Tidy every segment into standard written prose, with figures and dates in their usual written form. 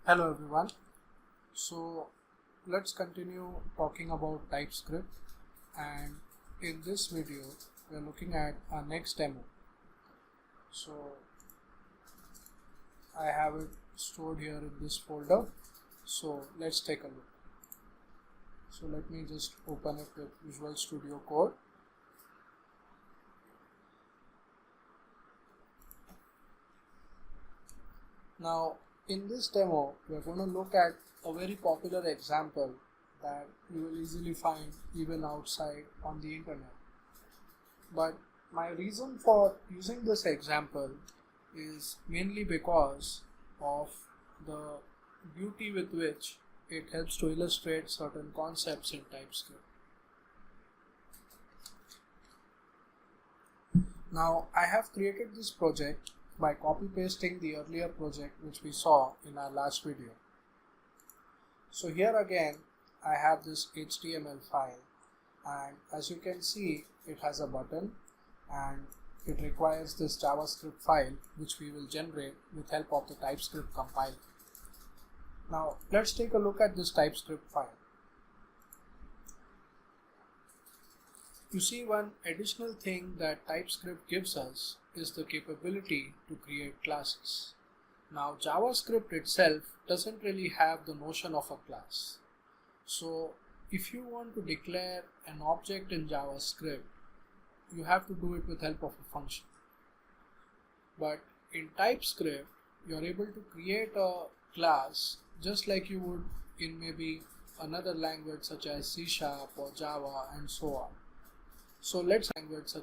Hello everyone. So let's continue talking about TypeScript, and in this video we are looking at our next demo. So I have it stored here in this folder. So let's take a look. So let me just open it with Visual Studio Code. Now in this demo we are going to look at a very popular example that you will easily find even outside on the internet. But my reason for using this example is mainly because of the beauty with which it helps to illustrate certain concepts in TypeScript. Now I have created this project by copy pasting the earlier project which we saw in our last video. So here again I have this HTML file, and as you can see it has a button and it requires this JavaScript file which we will generate with help of the TypeScript compiler. Now let's take a look at this TypeScript file. You see, one additional thing that TypeScript gives us is the capability to create classes. Now JavaScript itself doesn't really have the notion of a class. So if you want to declare an object in JavaScript, you have to do it with help of a function. But in TypeScript, you are able to create a class just like you would in maybe another language such as C# or Java and so on. So let's understand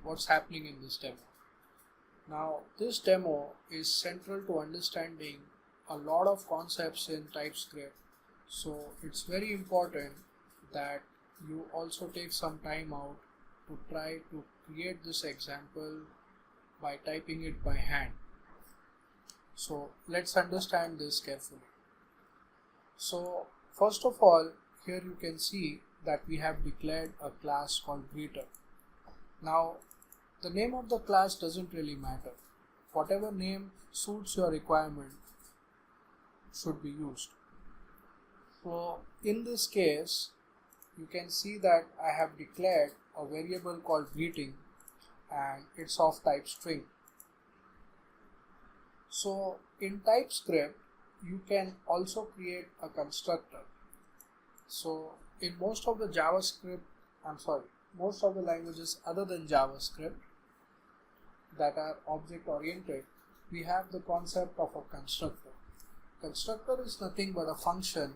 what's happening in this demo. Now this demo is central to understanding a lot of concepts in TypeScript, so it's very important that you also take some time out to try to create this example by typing it by hand. So let's understand this carefully. So first of all, here you can see that we have declared a class called greeter. Now the name of the class doesn't really matter. Whatever name suits your requirement should be used. So in this case, you can see that I have declared a variable called greeting and it's of type string. So in TypeScript, you can also create a constructor. So in most of the languages other than JavaScript that are object oriented, we have the concept of a constructor. Constructor is nothing but a function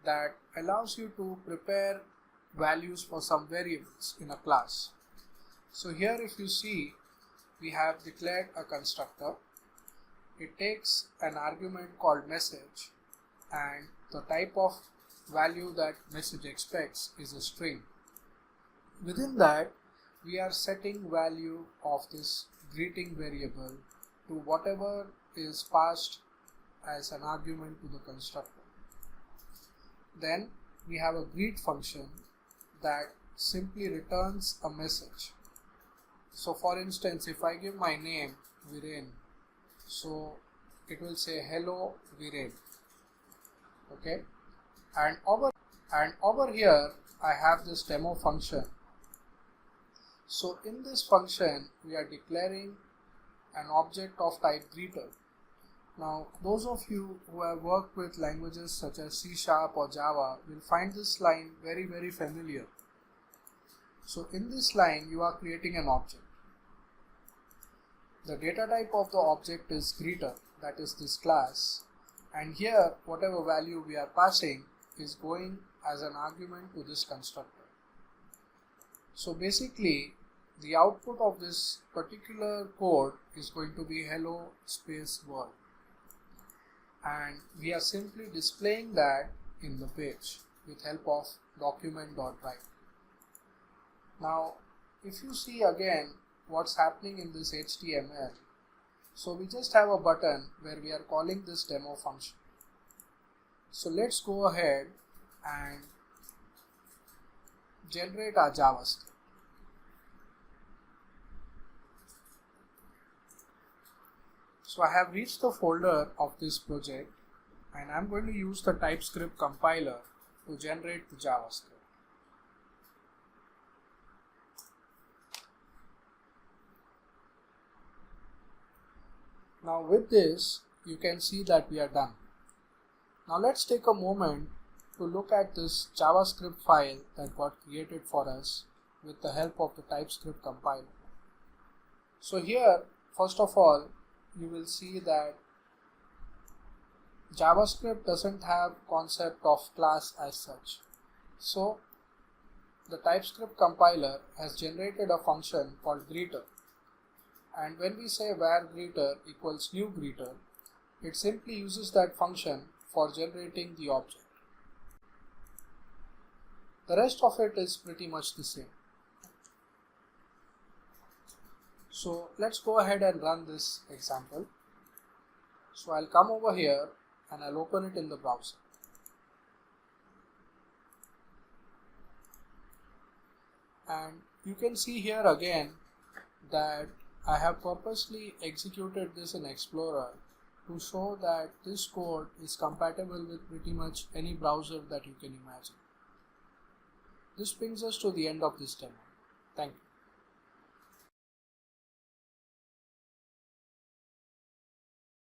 that allows you to prepare values for some variables in a class. So here if you see, we have declared a constructor. It takes an argument called message, and the type of value that message expects is a string. Within that, we are setting value of this greeting variable to whatever is passed as an argument to the constructor. Then we have a greet function that simply returns a message. So for instance, if I give my name Viren, so it will say hello Viren. Okay, and over here I have this demo function. So in this function we are declaring an object of type greeter. Now those of you who have worked with languages such as C# or Java will find this line very familiar. So in this line you are creating an object. The data type of the object is greeter, that is this class, and here whatever value we are passing is going as an argument to this constructor. So basically the output of this particular code is going to be hello space world, and we are simply displaying that in the page with help of document.write. Now if you see again what's happening in this HTML, so we just have a button where we are calling this demo function. So let's go ahead and generate our JavaScript. So I have reached the folder of this project and I'm going to use the TypeScript compiler to generate the JavaScript. Now with this, you can see that we are done. Now let's take a moment to look at this JavaScript file that got created for us with the help of the TypeScript compiler. So here, first of all, you will see that JavaScript doesn't have concept of class as such. So the TypeScript compiler has generated a function called greeter. And when we say var greeter equals new greeter, it simply uses that function for generating the object. The rest of it is pretty much the same. So let's go ahead and run this example. So I'll come over here and I'll open it in the browser. And you can see here again that I have purposely executed this in Explorer to show that this code is compatible with pretty much any browser that you can imagine. This brings us to the end of this demo. Thank you.